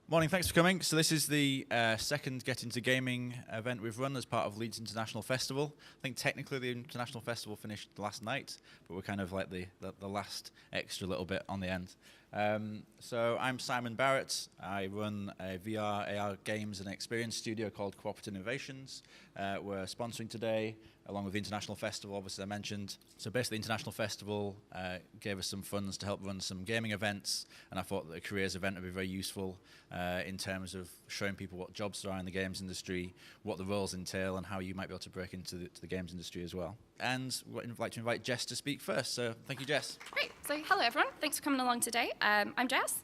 Morning, thanks for coming. So this is the second Get Into Gaming event we've run as part of Leeds International Festival. I think technically the International Festival finished last night, but we're kind of like the last extra little bit on the end. So I'm Simon Barratt. I run a VR, AR games and experience studio called Cooperative Innovations. We're sponsoring today, along with the International Festival, obviously I mentioned. So basically the International Festival gave us some funds to help run some gaming events, and I thought that a careers event would be very useful in terms of showing people what jobs there are in the games industry, what the roles entail, and how you might be able to break into the games industry as well. And I'd like to invite Jess to speak first. So thank you, Jess. Great. So hello, everyone. Thanks for coming along today. I'm Jess,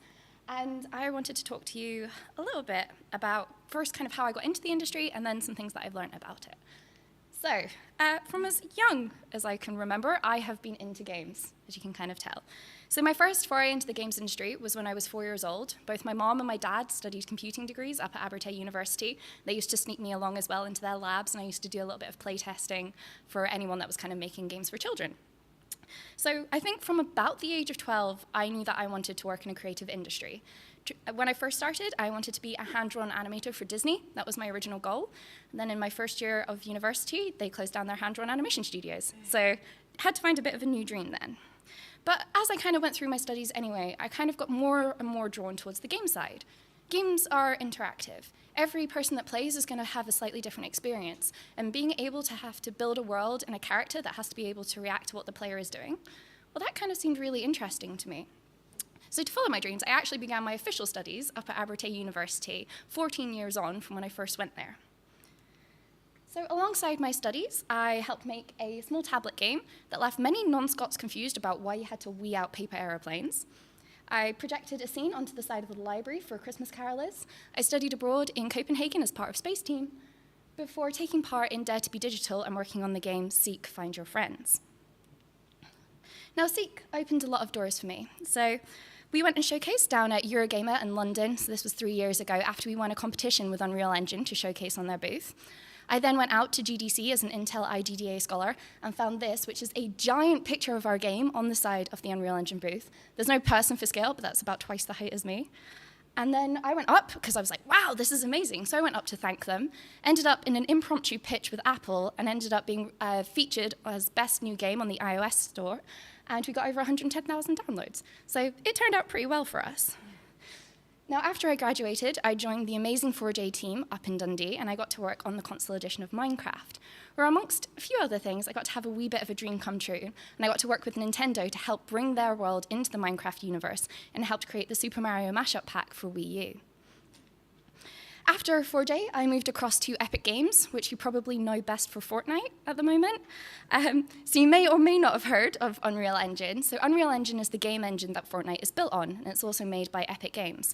and I wanted to talk to you a little bit about first kind of how I got into the industry and then some things that I've learned about it. So from as young as I can remember, I have been into games, as you can kind of tell. So my first foray into the games industry was when I was 4 years old. Both my mom and my dad studied computing degrees up at Abertay University. They used to sneak me along as well into their labs, and I used to do a little bit of play testing for anyone that was kind of making games for children. So I think from about the age of 12, I knew that I wanted to work in a creative industry. When I first started, I wanted to be a hand-drawn animator for Disney. That was my original goal. And then in my first year of university, they closed down their hand-drawn animation studios. So had to find a bit of a new dream then. But as I kind of went through my studies anyway, I kind of got more and more drawn towards the game side. Games are interactive. Every person that plays is going to have a slightly different experience, and being able to have to build a world and a character that has to be able to react to what the player is doing, well, that kind of seemed really interesting to me. So to follow my dreams, I actually began my official studies up at Abertay University, 14 years on from when I first went there. So alongside my studies, I helped make a small tablet game that left many non-Scots confused about why you had to wee out paper aeroplanes. I projected a scene onto the side of the library for Christmas carolers. I studied abroad in Copenhagen as part of Space Team, before taking part in Dare to be Digital and working on the game Seek, Find Your Friends. Now, Seek opened a lot of doors for me. So we went and showcased down at Eurogamer in London, so this was 3 years ago, after we won a competition with Unreal Engine to showcase on their booth. I then went out to GDC as an Intel IDDA scholar and found this, which is a giant picture of our game on the side of the Unreal Engine booth. There's no person for scale, but that's about twice the height as me. And then I went up, because I was like, wow, this is amazing. So I went up to thank them, ended up in an impromptu pitch with Apple, and ended up being featured as best new game on the iOS store. And we got over 110,000 downloads. So it turned out pretty well for us. Now, after I graduated, I joined the amazing 4J team up in Dundee, and I got to work on the console edition of Minecraft, where amongst a few other things, I got to have a wee bit of a dream come true, and I got to work with Nintendo to help bring their world into the Minecraft universe, and helped create the Super Mario mashup pack for Wii U. After 4J, I moved across to Epic Games, which you probably know best for Fortnite at the moment. So you may or may not have heard of Unreal Engine. So Unreal Engine is the game engine that Fortnite is built on, and it's also made by Epic Games.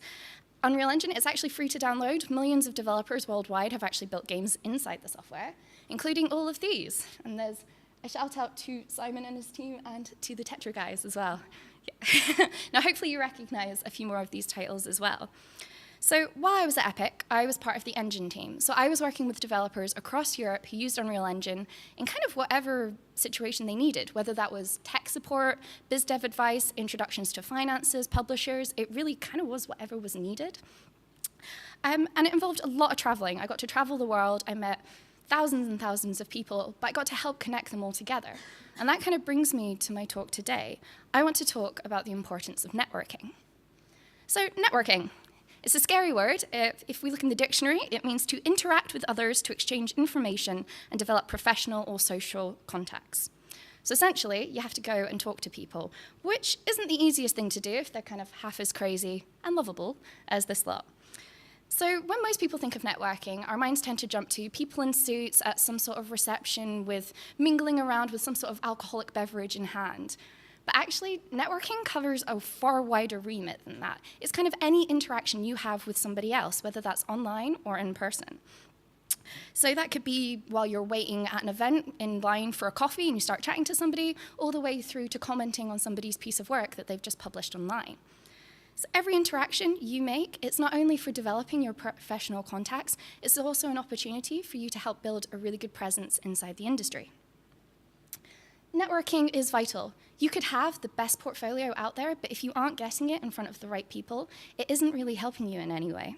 Unreal Engine is actually free to download. Millions of developers worldwide have actually built games inside the software, including all of these. And there's a shout out to Simon and his team and to the Tetra guys as well. Yeah. Now, hopefully you recognize a few more of these titles as well. So while I was at Epic, I was part of the engine team. So I was working with developers across Europe who used Unreal Engine in kind of whatever situation they needed, whether that was tech support, biz dev advice, introductions to finances, publishers. It really kind of was whatever was needed. And it involved a lot of traveling. I got to travel the world. I met thousands and thousands of people, but I got to help connect them all together. And that kind of brings me to my talk today. I want to talk about the importance of networking. So networking. It's a scary word. If we look in the dictionary, it means to interact with others, to exchange information, and develop professional or social contacts. So essentially, you have to go and talk to people, which isn't the easiest thing to do if they're kind of half as crazy and lovable as this lot. So when most people think of networking, our minds tend to jump to people in suits at some sort of reception with mingling around with some sort of alcoholic beverage in hand. But actually, networking covers a far wider remit than that. It's kind of any interaction you have with somebody else, whether that's online or in person. So that could be while you're waiting at an event in line for a coffee and you start chatting to somebody, all the way through to commenting on somebody's piece of work that they've just published online. So every interaction you make, it's not only for developing your professional contacts, it's also an opportunity for you to help build a really good presence inside the industry. networking is vital. You could have the best portfolio out there, but if you aren't getting it in front of the right people, it isn't really helping you in any way.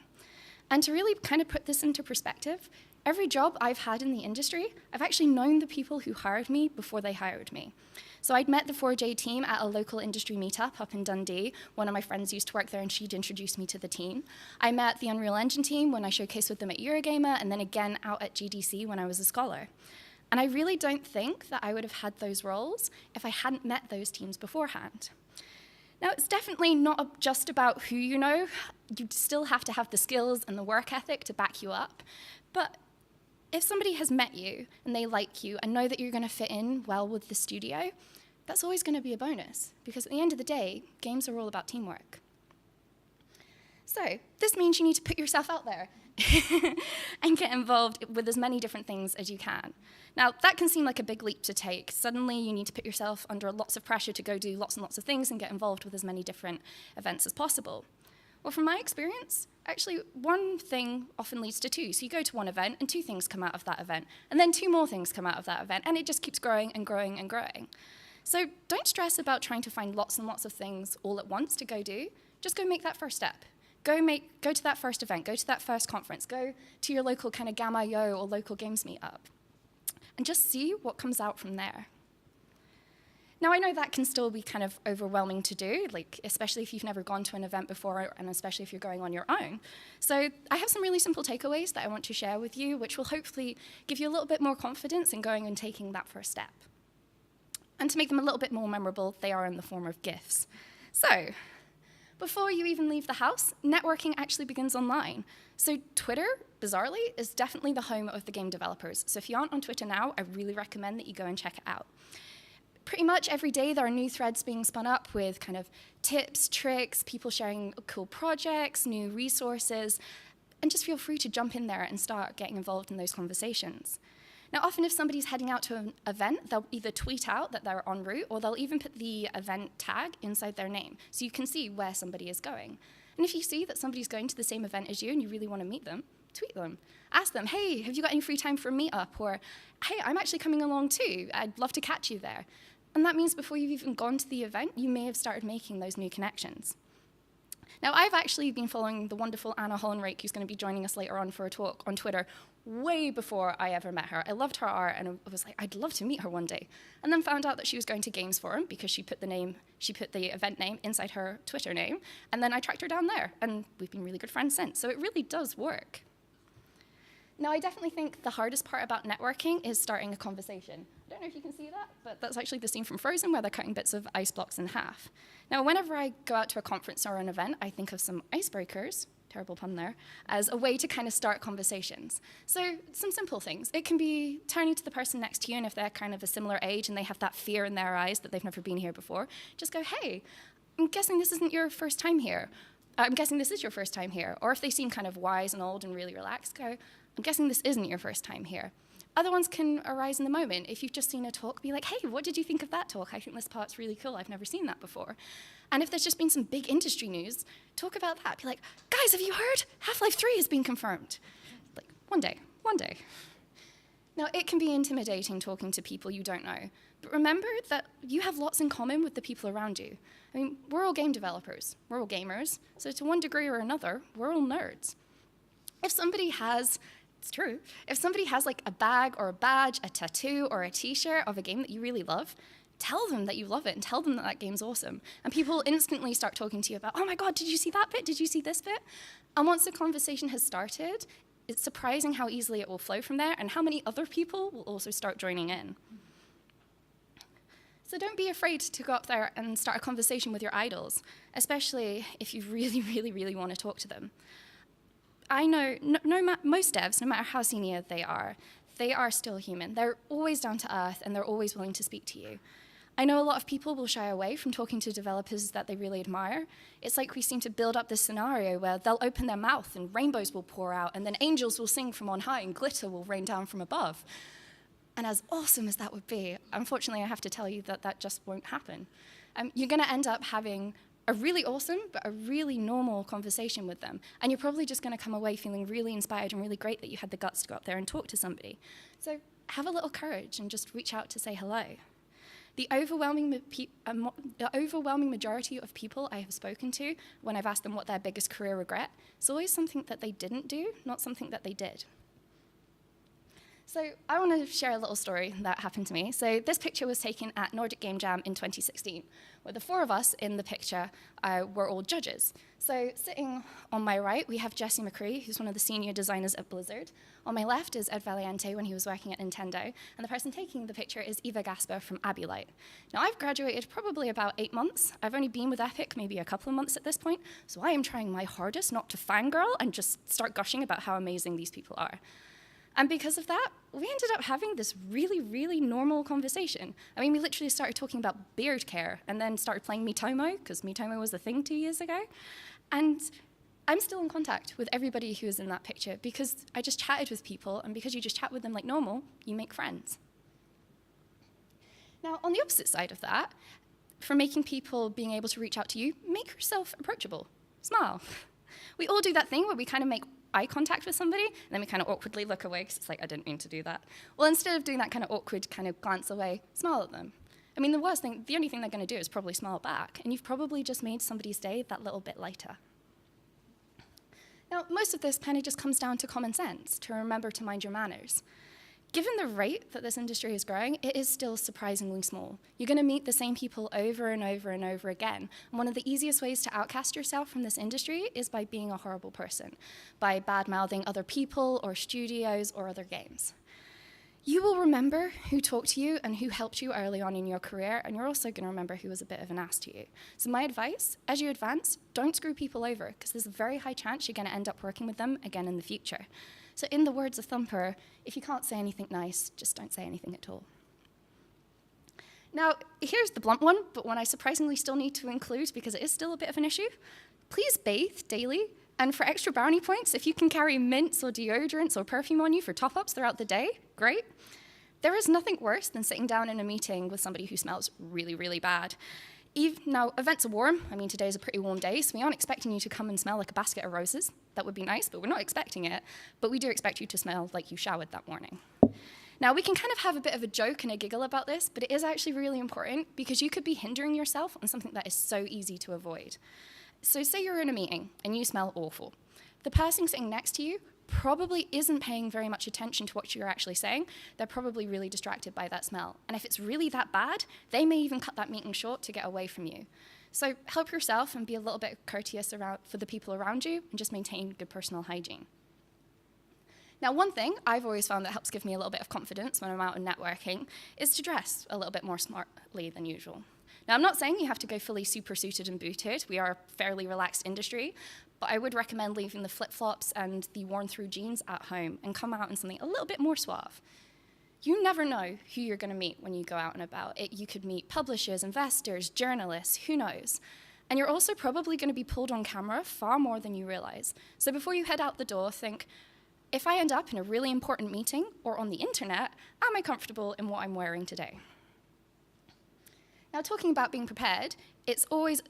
And to really kind of put this into perspective, every job I've had in the industry, I've actually known the people who hired me before they hired me. So I'd met the 4J team at a local industry meetup up in Dundee. One of my friends used to work there and she'd introduced me to the team. I met the Unreal Engine team when I showcased with them at Eurogamer, and then again out at GDC when I was a scholar. And I really don't think that I would have had those roles if I hadn't met those teams beforehand. Now, it's definitely not just about who you know. You still have to have the skills and the work ethic to back you up. But if somebody has met you and they like you and know that you're going to fit in well with the studio, that's always going to be a bonus, because at the end of the day, games are all about teamwork. So this means you need to put yourself out there and get involved with as many different things as you can. Now, that can seem like a big leap to take. Suddenly, you need to put yourself under lots of pressure to go do lots and lots of things and get involved with as many different events as possible. Well, from my experience, actually, one thing often leads to two. So you go to one event, and two things come out of that event, and then two more things come out of that event, and it just keeps growing and growing and growing. So don't stress about trying to find lots and lots of things all at once to go do. Just go make that first step. Go to that first event, go to that first conference, go to your local kind of Gamma Yo or local games meetup, and just see what comes out from there. Now, I know that can still be kind of overwhelming to do, like especially if you've never gone to an event before, and especially if you're going on your own. So I have some really simple takeaways that I want to share with you, which will hopefully give you a little bit more confidence in going and taking that first step. And to make them a little bit more memorable, they are in the form of gifts. So before you even leave the house, networking actually begins online. So Twitter, bizarrely, is definitely the home of the game developers. So if you aren't on Twitter now, I really recommend that you go and check it out. Pretty much every day there are new threads being spun up with kind of tips, tricks, people sharing cool projects, new resources, and just feel free to jump in there and start getting involved in those conversations. Now, often if somebody's heading out to an event, they'll either tweet out that they're en route, or they'll even put the event tag inside their name, so you can see where somebody is going. And if you see that somebody's going to the same event as you and you really want to meet them, tweet them. Ask them, hey, have you got any free time for a meetup? Or, hey, I'm actually coming along too. I'd love to catch you there. And that means before you've even gone to the event, you may have started making those new connections. Now, I've actually been following the wonderful Anna Hollenrake, who's going to be joining us later on for a talk on Twitter, way before I ever met her. I loved her art, and I was like, I'd love to meet her one day. And then found out that she was going to Games Forum because she put the event name inside her Twitter name, and then I tracked her down there, and we've been really good friends since. So it really does work. Now, I definitely think the hardest part about networking is starting a conversation. I don't know if you can see that, but that's actually the scene from Frozen where they're cutting bits of ice blocks in half. Now, whenever I go out to a conference or an event, I think of some icebreakers, terrible pun there, as a way to kind of start conversations. So some simple things. It can be turning to the person next to you, and if they're kind of a similar age and they have that fear in their eyes that they've never been here before, just go, hey, I'm guessing this isn't your first time here. I'm guessing this is your first time here. Or if they seem kind of wise and old and really relaxed, go, I'm guessing this isn't your first time here. Other ones can arise in the moment. If you've just seen a talk, be like, hey, what did you think of that talk? I think this part's really cool. I've never seen that before. And if there's just been some big industry news, talk about that. Be like, guys, have you heard? Half-Life 3 has been confirmed. Like, one day. Now, it can be intimidating talking to people you don't know. But remember that you have lots in common with the people around you. I mean, we're all game developers. We're all gamers. So to one degree or another, we're all nerds. If somebody has... It's true. If somebody has like a bag or a badge, a tattoo or a t-shirt of a game that you really love, tell them that you love it and tell them that that game's awesome. And people instantly start talking to you about, oh my God, did you see that bit? Did you see this bit? And once the conversation has started, it's surprising how easily it will flow from there and how many other people will also start joining in. So don't be afraid to go up there and start a conversation with your idols, especially if you really, really, really want to talk to them. I know most devs, no matter how senior they are still human. They're always down to earth, and they're always willing to speak to you. I know a lot of people will shy away from talking to developers that they really admire. It's like we seem to build up this scenario where they'll open their mouth and rainbows will pour out, and then angels will sing from on high and glitter will rain down from above. And as awesome as that would be, unfortunately, I have to tell you that that just won't happen. You're going to end up having a really awesome, but a really normal conversation with them. And you're probably just going to come away feeling really inspired and really great that you had the guts to go up there and talk to somebody. So have a little courage and just reach out to say hello. The overwhelming majority of people I have spoken to, when I've asked them what their biggest career regret, it's always something that they didn't do, not something that they did. So I want to share a little story that happened to me. So this picture was taken at Nordic Game Jam in 2016, where the four of us in the picture were all judges. So sitting on my right, we have Jesse McCree, who's one of the senior designers at Blizzard. On my left is Ed Valiente when he was working at Nintendo. And the person taking the picture is Eva Gasper from Abulite. Now, I've graduated probably about 8 months. I've only been with Epic maybe a couple of months at this point. So I am trying my hardest not to fangirl and just start gushing about how amazing these people are. And because of that, we ended up having this really, really normal conversation. I mean, we literally started talking about beard care and then started playing Miitomo, because Miitomo was the thing 2 years ago. And I'm still in contact with everybody who was in that picture because I just chatted with people, and because you just chat with them like normal, you make friends. Now, on the opposite side of that, for making people being able to reach out to you, make yourself approachable. Smile. We all do that thing where we kind of make eye contact with somebody, and then we kind of awkwardly look away because it's like, I didn't mean to do that. Well, instead of doing that kind of awkward kind of glance away, smile at them. I mean, the only thing they're going to do is probably smile back, and you've probably just made somebody's day that little bit lighter. Now, most of this kind of just comes down to common sense, to remember to mind your manners. Given the rate that this industry is growing, it is still surprisingly small. You're going to meet the same people over and over and over again. And one of the easiest ways to outcast yourself from this industry is by being a horrible person, by bad-mouthing other people or studios or other games. You will remember who talked to you and who helped you early on in your career, and you're also going to remember who was a bit of an ass to you. So my advice, as you advance, don't screw people over, because there's a very high chance you're going to end up working with them again in the future. So in the words of Thumper, if you can't say anything nice, just don't say anything at all. Now, here's the blunt one, but one I surprisingly still need to include because it is still a bit of an issue. Please bathe daily, and for extra brownie points, if you can carry mints or deodorants or perfume on you for top-ups throughout the day, great. There is nothing worse than sitting down in a meeting with somebody who smells really, really bad. Now, events are warm. I mean, today's a pretty warm day, so we aren't expecting you to come and smell like a basket of roses. That would be nice, but we're not expecting it. But we do expect you to smell like you showered that morning. Now, we can kind of have a bit of a joke and a giggle about this, but it is actually really important because you could be hindering yourself on something that is so easy to avoid. So say you're in a meeting and you smell awful. The person sitting next to you probably isn't paying very much attention to what you're actually saying. They're probably really distracted by that smell. And if it's really that bad, they may even cut that meeting short to get away from you. So help yourself and be a little bit courteous for the people around you and just maintain good personal hygiene. Now, one thing I've always found that helps give me a little bit of confidence when I'm out and networking is to dress a little bit more smartly than usual. Now, I'm not saying you have to go fully super suited and booted. We are a fairly relaxed industry, but I would recommend leaving the flip-flops and the worn-through jeans at home and come out in something a little bit more suave. You never know who you're going to meet when you go out and about. You could meet publishers, investors, journalists, who knows? And you're also probably going to be pulled on camera far more than you realize. So before you head out the door, think, if I end up in a really important meeting or on the internet, am I comfortable in what I'm wearing today? Now, talking about being prepared, it's always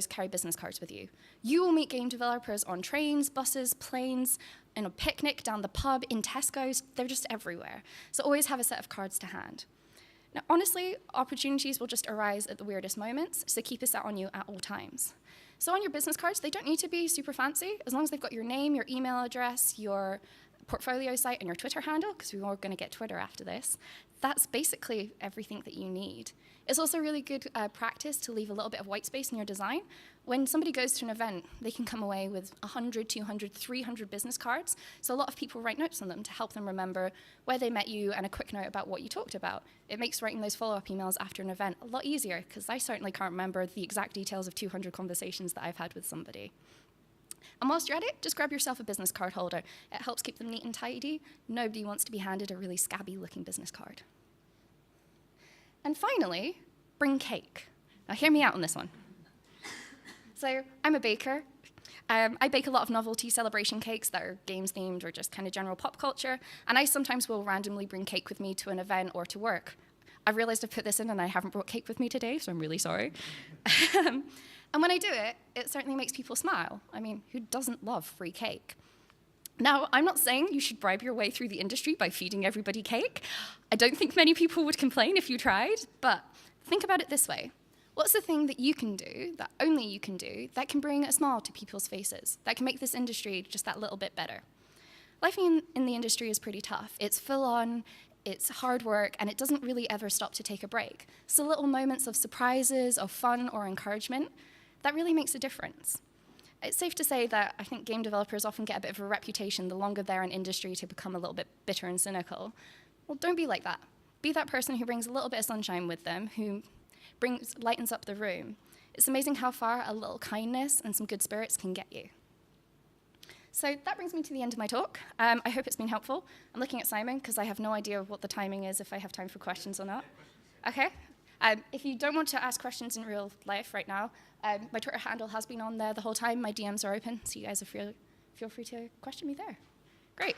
carry business cards with you. You will meet game developers on trains, buses, planes, in a picnic, down the pub, in Tesco's. They're just everywhere. So always have a set of cards to hand. Now, honestly, opportunities will just arise at the weirdest moments, so keep a set on you at all times. So on your business cards, they don't need to be super fancy, as long as they've got your name, your email address, your portfolio site, and your Twitter handle, because we're all going to get Twitter after this. That's basically everything that you need. It's also really good practice to leave a little bit of white space in your design. When somebody goes to an event, they can come away with 100, 200, 300 business cards. So a lot of people write notes on them to help them remember where they met you and a quick note about what you talked about. It makes writing those follow-up emails after an event a lot easier, because I certainly can't remember the exact details of 200 conversations that I've had with somebody. And whilst you're at it, just grab yourself a business card holder. It helps keep them neat and tidy. Nobody wants to be handed a really scabby-looking business card. And finally, bring cake. Now, hear me out on this one. So I'm a baker. I bake a lot of novelty celebration cakes that are games-themed or just kind of general pop culture, and I sometimes will randomly bring cake with me to an event or to work. I realized I've put this in and I haven't brought cake with me today, so I'm really sorry. And when I do it, it certainly makes people smile. I mean, who doesn't love free cake? Now, I'm not saying you should bribe your way through the industry by feeding everybody cake. I don't think many people would complain if you tried, but think about it this way. What's the thing that you can do, that only you can do, that can bring a smile to people's faces, that can make this industry just that little bit better? Life in the industry is pretty tough. It's full on, it's hard work, and it doesn't really ever stop to take a break. So little moments of surprises, of fun, or encouragement, that really makes a difference. It's safe to say that I think game developers often get a bit of a reputation the longer they're in industry to become a little bit bitter and cynical. Well, don't be like that. Be that person who brings a little bit of sunshine with them, who lightens up the room. It's amazing how far a little kindness and some good spirits can get you. So that brings me to the end of my talk. I hope it's been helpful. I'm looking at Simon because I have no idea what the timing is, if I have time for questions or not. Okay. If you don't want to ask questions in real life right now, my Twitter handle has been on there the whole time. My DMs are open, so you guys feel free to question me there. Great.